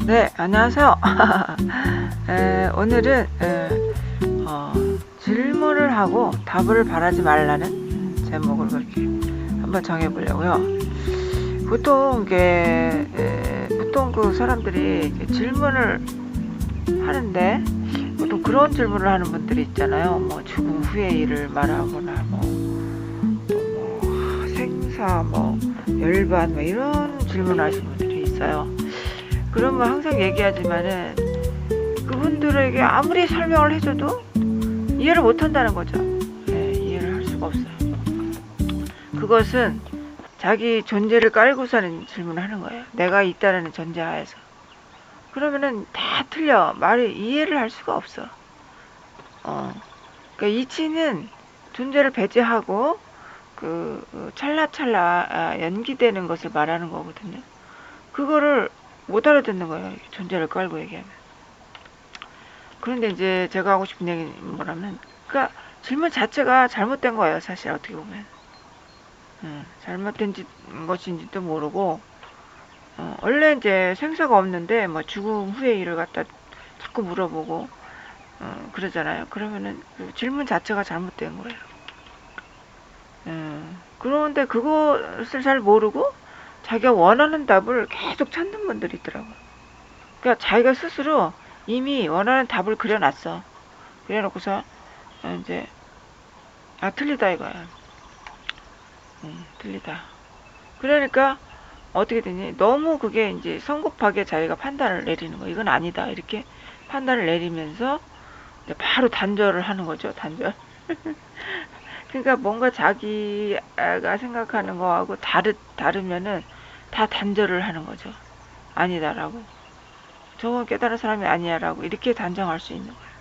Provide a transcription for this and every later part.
네, 안녕하세요. 오늘은 질문을 하고 답을 바라지 말라는 제목을 그렇게 한번 정해보려고요. 보통 그 사람들이 이제 질문을 하는데 보통 그런 질문을 하는 분들이 있잖아요. 뭐 죽음 후의 일을 말하거나 뭐 생사, 뭐 열반, 뭐 이런 질문을 하시는 분들이 있어요. 그러면 항상 얘기하지만은 그분들에게 아무리 설명을 해줘도 이해를 못한다는 거죠. 네, 이해를 할 수가 없어요. 그것은 자기 존재를 깔고서는 질문을 하는 거예요. 내가 있다는 전제하에서. 그러면은 다 틀려. 말이 이해를 할 수가 없어. 그러니까 이치는 존재를 배제하고 찰나찰나 연기되는 것을 말하는 거거든요. 그거를 못 알아듣는 거예요. 존재를 깔고 얘기하면. 그런데 이제 제가 하고 싶은 얘기는 뭐냐면, 그러니까 질문 자체가 잘못된 거예요. 사실 어떻게 보면. 잘못된 것인지도 모르고, 원래 이제 생사가 없는데 뭐 죽음 후의 일을 갖다 자꾸 물어보고 그러잖아요. 그러면은 그 질문 자체가 잘못된 거예요. 그런데 그것을 잘 모르고 자기가 원하는 답을 계속 찾는 분들이 있더라고요. 그러니까 자기가 스스로 이미 원하는 답을 그려놨어. 그래놓고서 이제 틀리다 이거야. 틀리다. 그러니까 어떻게 되니? 너무 그게 이제 성급하게 자기가 판단을 내리는 거. 이건 아니다. 이렇게 판단을 내리면서 이제 바로 단절을 하는 거죠. 단절. 그러니까 뭔가 자기가 생각하는 거하고 다르면은 다 단절을 하는 거죠. 아니다라고. 저건 깨달은 사람이 아니야라고 이렇게 단정할 수 있는 거예요.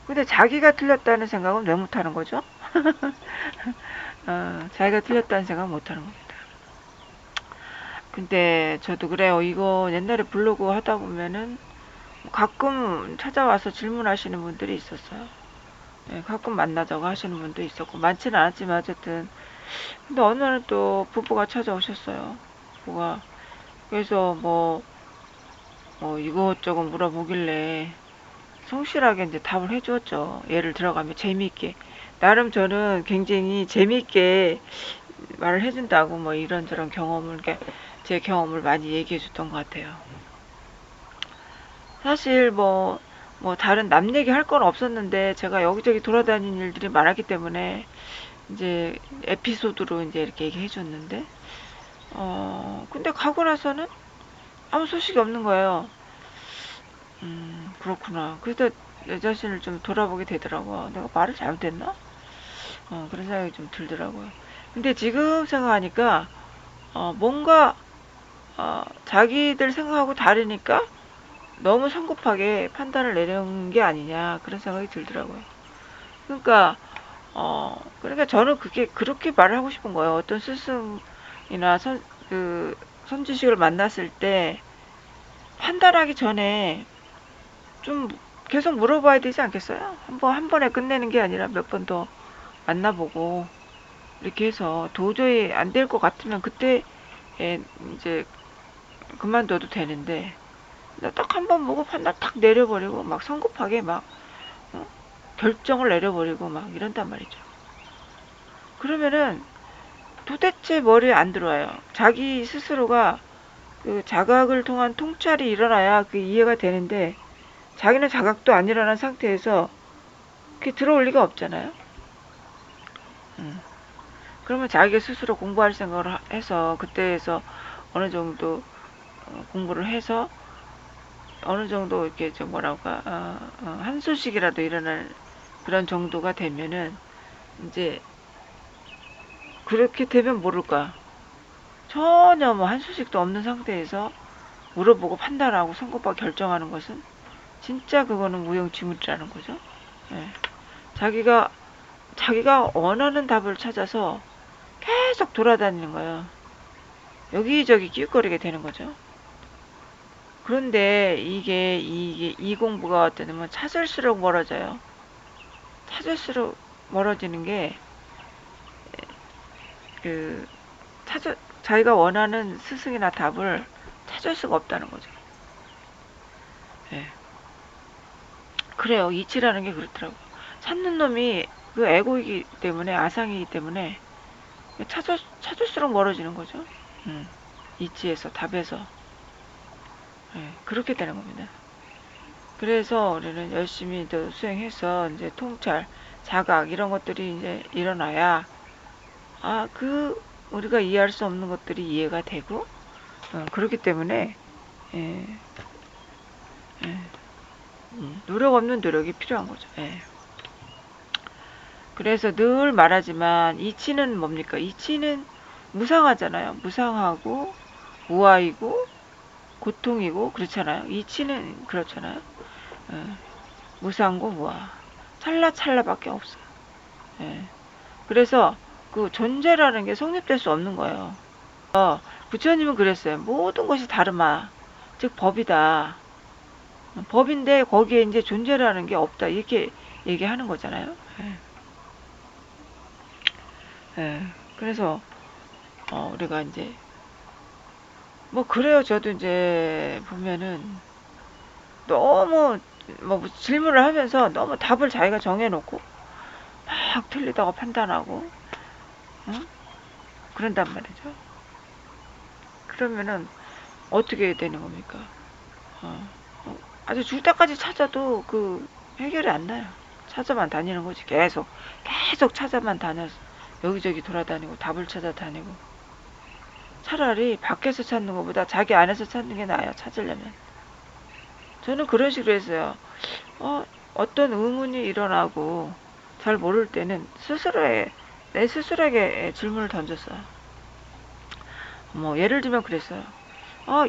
근데 자기가 틀렸다는 생각은 왜 못하는 거죠? 자기가 틀렸다는 생각 못하는 겁니다. 근데 저도 그래요. 이거 옛날에 블로그 하다 보면은 가끔 찾아와서 질문하시는 분들이 있었어요. 네, 가끔 만나자고 하시는 분도 있었고 많지는 않았지만 어쨌든 근데 어느 날은 또 부부가 찾아오셨어요. 부부가 그래서 뭐 이것저것 물어보길래 성실하게 이제 답을 해주었죠. 예를 들어가면 재미있게 나름 저는 굉장히 재미있게 말을 해준다고 뭐 이런저런 경험을 제 경험을 많이 얘기해 줬던 것 같아요. 사실 뭐 다른 남 얘기 할 건 없었는데 제가 여기저기 돌아다니는 일들이 많았기 때문에 이제 에피소드로 이제 이렇게 얘기해 줬는데 근데 가고 나서는 아무 소식이 없는 거예요. 그렇구나. 그래서 내 자신을 좀 돌아보게 되더라고요. 내가 말을 잘못했나? 그런 생각이 좀 들더라고요. 근데 지금 생각하니까 뭔가 자기들 생각하고 다르니까 너무 성급하게 판단을 내린 게 아니냐 그런 생각이 들더라고요. 그러니까 그러니까 저는 그게 그렇게 말을 하고 싶은 거예요. 어떤 스승이나 선지식을 만났을 때 판단하기 전에 좀 계속 물어봐야 되지 않겠어요? 한 번에 끝내는 게 아니라 몇 번 더 만나보고 이렇게 해서 도저히 안 될 것 같으면 그때 이제 그만둬도 되는데 딱 한 번 보고 판단 딱 내려버리고 막 성급하게 막 어? 결정을 내려버리고 막 이런단 말이죠. 그러면은 도대체 머리에 안 들어와요. 자기 스스로가 그 자각을 통한 통찰이 일어나야 그 이해가 되는데 자기는 자각도 안 일어난 상태에서 그게 들어올 리가 없잖아요. 음. 그러면 자기가 스스로 공부할 생각을 해서 그때에서 어느 정도 공부를 해서 어느 정도 이렇게 좀 뭐랄까 한 소식이라도 일어날 그런 정도가 되면은 이제 그렇게 되면 모를까 전혀 뭐 한 소식도 없는 상태에서 물어보고 판단하고 성급하게 결정하는 것은 진짜 그거는 무용지물이라는 거죠. 예. 자기가 원하는 답을 찾아서 계속 돌아다니는 거예요. 여기저기 끼웃거리게 되는 거죠. 그런데 이게 이 공부가 어떠냐면 찾을수록 멀어져요. 찾을수록 멀어지는 게 그 자기가 원하는 스승이나 답을 찾을 수가 없다는 거죠. 예. 그래요. 이치라는 게 그렇더라고. 찾는 놈이 그 에고이기 때문에, 아상이기 때문에 찾을수록 멀어지는 거죠. 이치에서, 답에서. 예, 그렇게 되는 겁니다. 그래서 우리는 열심히 또 수행해서 이제 통찰, 자각 이런 것들이 이제 일어나야 우리가 이해할 수 없는 것들이 이해가 되고 그렇기 때문에 예, 예, 노력 없는 노력이 필요한 거죠. 예. 그래서 늘 말하지만 이치는 뭡니까? 이치는 무상하잖아요. 무상하고 무아이고 고통이고 그렇잖아요. 이치는 그렇잖아요. 예, 무상고 무아. 찰나찰나밖에 없어요. 예. 그래서 그 존재라는 게 성립될 수 없는 거예요. 부처님은 그랬어요. 모든 것이 다르마. 즉 법이다. 법인데 거기에 이제 존재라는 게 없다. 이렇게 얘기하는 거잖아요. 예. 예. 그래서 우리가 이제 뭐 그래요. 저도 이제 보면은 너무 뭐 질문을 하면서 너무 답을 자기가 정해놓고 막 틀리다고 판단하고 응? 그런단 말이죠. 그러면은 어떻게 해야 되는 겁니까? 아주 죽을 때까지 찾아도 그 해결이 안 나요. 찾아만 다니는 거지. 계속 찾아만 다녀서 여기저기 돌아다니고 답을 찾아다니고 차라리 밖에서 찾는 것보다 자기 안에서 찾는 게 나아요. 찾으려면. 저는 그런 식으로 했어요. 어떤 의문이 일어나고 잘 모를 때는 내 스스로에게 질문을 던졌어요. 뭐 예를 들면 그랬어요.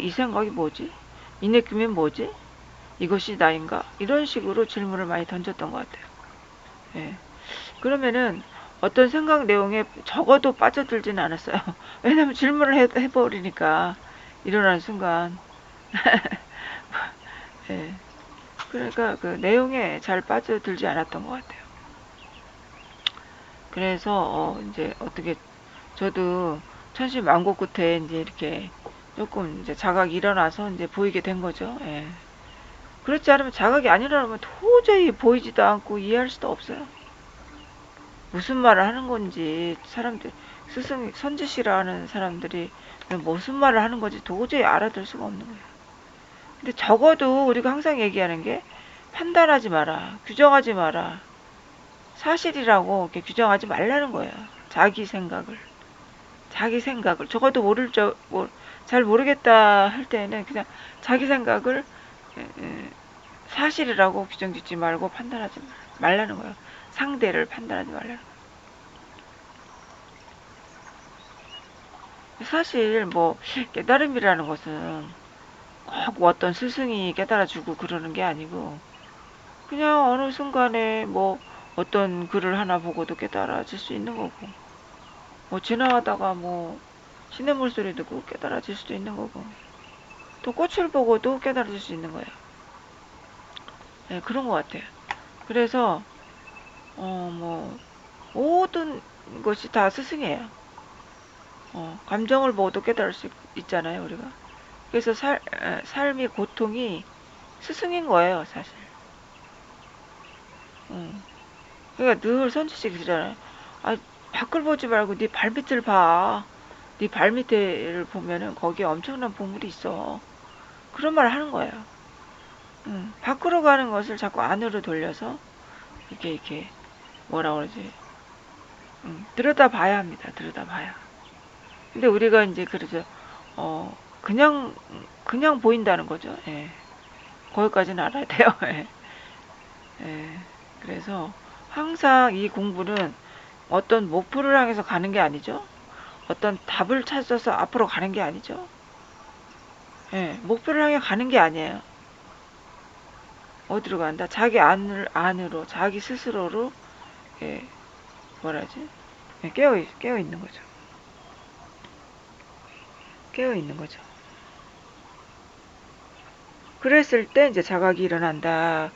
이 생각이 뭐지? 이 느낌이 뭐지? 이것이 나인가? 이런 식으로 질문을 많이 던졌던 것 같아요. 예. 그러면은 어떤 생각 내용에 적어도 빠져들지는 않았어요. 왜냐면 질문을 해버리니까 일어나는 순간. 예. 그러니까 그 내용에 잘 빠져들지 않았던 것 같아요. 그래서 이제 어떻게 저도 천신만고 끝에 이제 이렇게 조금 이제 자각이 일어나서 이제 보이게 된 거죠. 예. 그렇지 않으면 자각이 안 일어나면 도저히 보이지도 않고 이해할 수도 없어요. 무슨 말을 하는 건지 사람들 스승 선지시라 하는 사람들이 무슨 말을 하는 건지 도저히 알아들 수가 없는 거예요. 근데 적어도 우리가 항상 얘기하는 게 판단하지 마라, 규정하지 마라, 사실이라고 이렇게 규정하지 말라는 거예요. 자기 생각을 적어도 잘 모르겠다 할 때는 그냥 자기 생각을 사실이라고 규정짓지 말고 판단하지 말라는 거예요. 상대를 판단하지 말라는 거예요. 사실 뭐 깨달음이라는 것은 꼭 어떤 스승이 깨달아주고 그러는 게 아니고 그냥 어느 순간에 뭐 어떤 글을 하나 보고도 깨달아질 수 있는 거고 뭐 지나가다가 뭐 시냇물 소리 듣고 깨달아질 수도 있는 거고 또 꽃을 보고도 깨달아질 수 있는 거예요. 네, 그런 것 같아요. 그래서 뭐 모든 것이 다 스승이에요. 감정을 보고도 깨달을 수 있잖아요, 우리가. 그래서 삶의 고통이 스승인 거예요, 사실. 그러니까 늘 선지식이 그러잖아요. 아, 밖을 보지 말고 네 발밑을 봐. 네 발밑을 보면은 거기에 엄청난 보물이 있어. 그런 말을 하는 거예요. 밖으로 가는 것을 자꾸 안으로 돌려서 이렇게 뭐라 그러지? 들여다봐야 합니다. 들여다봐야. 근데 우리가 이제 그러죠. 그냥 보인다는 거죠. 예. 거기까지는 알아야 돼요. 예. 예. 그래서 항상 이 공부는 어떤 목표를 향해서 가는 게 아니죠. 어떤 답을 찾아서 앞으로 가는 게 아니죠. 예. 목표를 향해 가는 게 아니에요. 어디로 간다? 자기 안으로, 자기 스스로로, 예, 뭐라지? 예, 깨어 있는 거죠. 깨어 있는 거죠. 그랬을 때 이제 자각이 일어난다.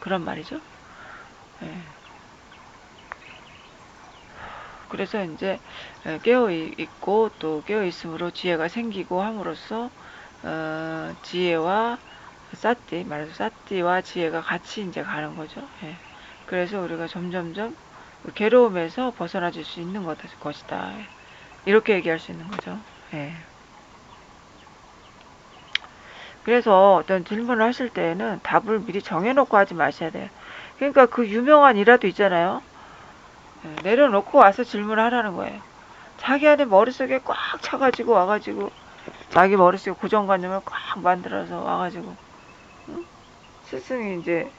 그런 말이죠. 예. 그래서 이제 깨어 있고 또 깨어 있음으로 지혜가 생기고 함으로써 지혜와 사띠, 말해서 사띠와 지혜가 같이 이제 가는 거죠. 예. 그래서 우리가 점점점 괴로움에서 벗어나질 수 있는 것이다. 이렇게 얘기할 수 있는 거죠. 예. 그래서 어떤 질문을 하실 때에는 답을 미리 정해놓고 하지 마셔야 돼요. 그러니까 그 유명한 일화도 있잖아요. 예, 내려놓고 와서 질문을 하라는 거예요. 자기 안에 머릿속에 꽉 차가지고 와가지고 자기 머릿속에 고정관념을 꽉 만들어서 와가지고 응? 스승이 이제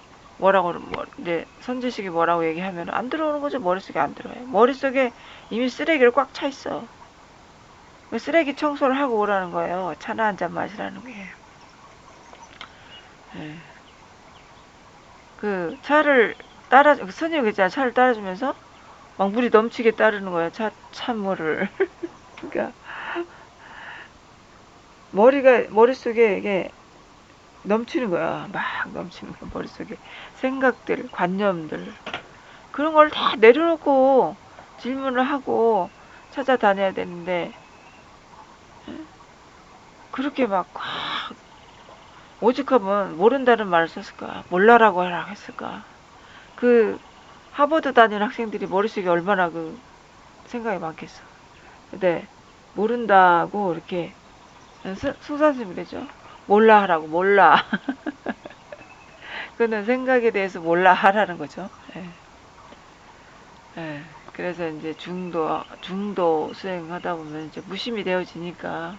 이제 선지식이 뭐라고 얘기하면 안 들어오는 거죠. 머릿속에 안 들어요. 머릿속에 이미 쓰레기를 꽉 차 있어. 쓰레기 청소를 하고 오라는 거예요. 차나 한 잔 마시라는 게. 예. 그 차를 스님이 그랬잖아. 차를 따라주면서 막 물이 넘치게 따르는 거야. 찬물을. 그러니까 머릿속에 이게 넘치는 거야. 막 넘치는 거야. 머릿속에 생각들, 관념들 그런 걸 다 내려놓고 질문을 하고 찾아다녀야 되는데 그렇게 막 오죽하면 모른다는 말을 썼을까? 몰라라고 하라 했을까? 그 하버드 다니는 학생들이 머릿속에 얼마나 그 생각이 많겠어. 근데 모른다고 이렇게 수사슴이 되죠. 몰라 하라고 몰라. 그는 생각에 대해서 몰라 하라는 거죠. 예. 예. 그래서 이제 중도 수행하다 보면 이제 무심이 되어지니까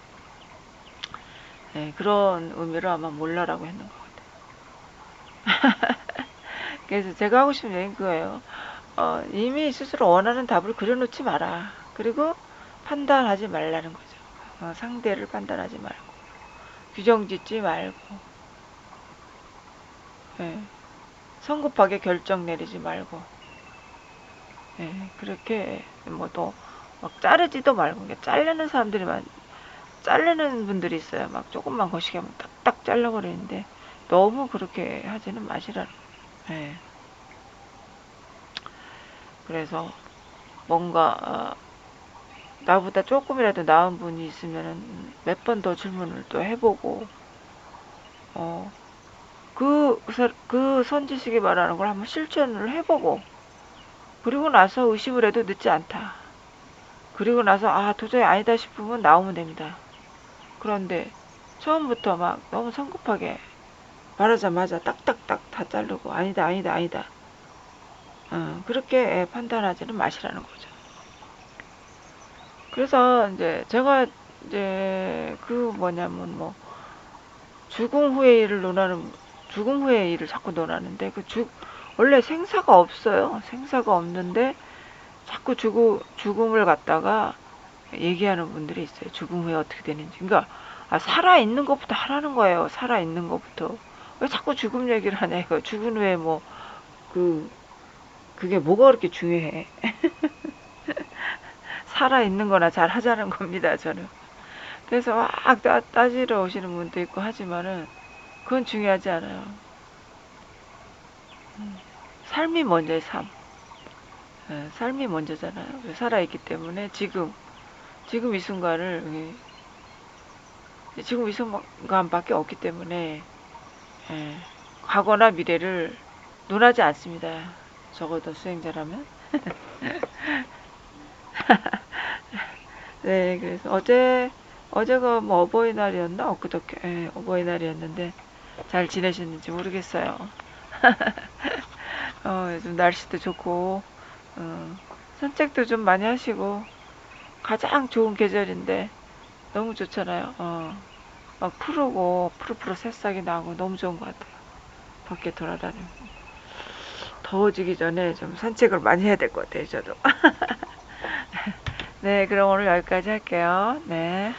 예, 그런 의미로 아마 몰라라고 했는 것 같아요. 그래서 제가 하고 싶은 얘기는 그거예요. 이미 스스로 원하는 답을 그려놓지 마라. 그리고 판단하지 말라는 거죠. 상대를 판단하지 말고 규정 짓지 말고 예, 성급하게 결정 내리지 말고 예, 그렇게 뭐 또 막 자르지도 말고 그러니까 자르는 분들이 있어요. 막 조금만 거시기 하면 딱딱 잘라버리는데 너무 그렇게 하지는 마시라는 거예요. 예. 그래서 뭔가 나보다 조금이라도 나은 분이 있으면은 몇 번 더 질문을 또 해보고 어, 그 선지식이 말하는 걸 한번 실천을 해보고 그리고 나서 의심을 해도 늦지 않다. 그리고 나서 도저히 아니다 싶으면 나오면 됩니다. 그런데 처음부터 막 너무 성급하게 말하자마자 딱딱딱 다 자르고 아니다 아니다 아니다 그렇게 판단하지는 마시라는 거죠. 그래서 이제 제가 이제 그 뭐냐면 뭐 죽음 후의 일을 자꾸 논하는데 원래 생사가 없어요. 생사가 없는데 자꾸 죽음을 갖다가 얘기하는 분들이 있어요. 죽음 후에 어떻게 되는지. 그러니까 살아 있는 것부터 하라는 거예요. 살아 있는 것부터. 왜 자꾸 죽음 얘기를 하냐 이거. 죽은 후에 뭐 그게 뭐가 그렇게 중요해. 살아 있는 거나 잘 하자는 겁니다. 저는. 그래서 막 따지러 오시는 분도 있고 하지만은 그건 중요하지 않아요. 삶이 먼저의 삶. 삶이 먼저잖아요. 살아있기 때문에 지금 이 순간을 지금 이 순간밖에 없기 때문에 과거나 미래를 논하지 않습니다. 적어도 수행자라면. 네, 그래서 어제가 뭐 어버이날이었나? 엊그저께 어버이날이었는데 잘 지내셨는지 모르겠어요. 요즘 날씨도 좋고 산책도 좀 많이 하시고 가장 좋은 계절인데 너무 좋잖아요. 막 푸르고 푸르푸르 새싹이 나고 너무 좋은 것 같아요. 밖에 돌아다니고 더워지기 전에 좀 산책을 많이 해야 될 것 같아요. 저도. 네, 그럼 오늘 여기까지 할게요. 네.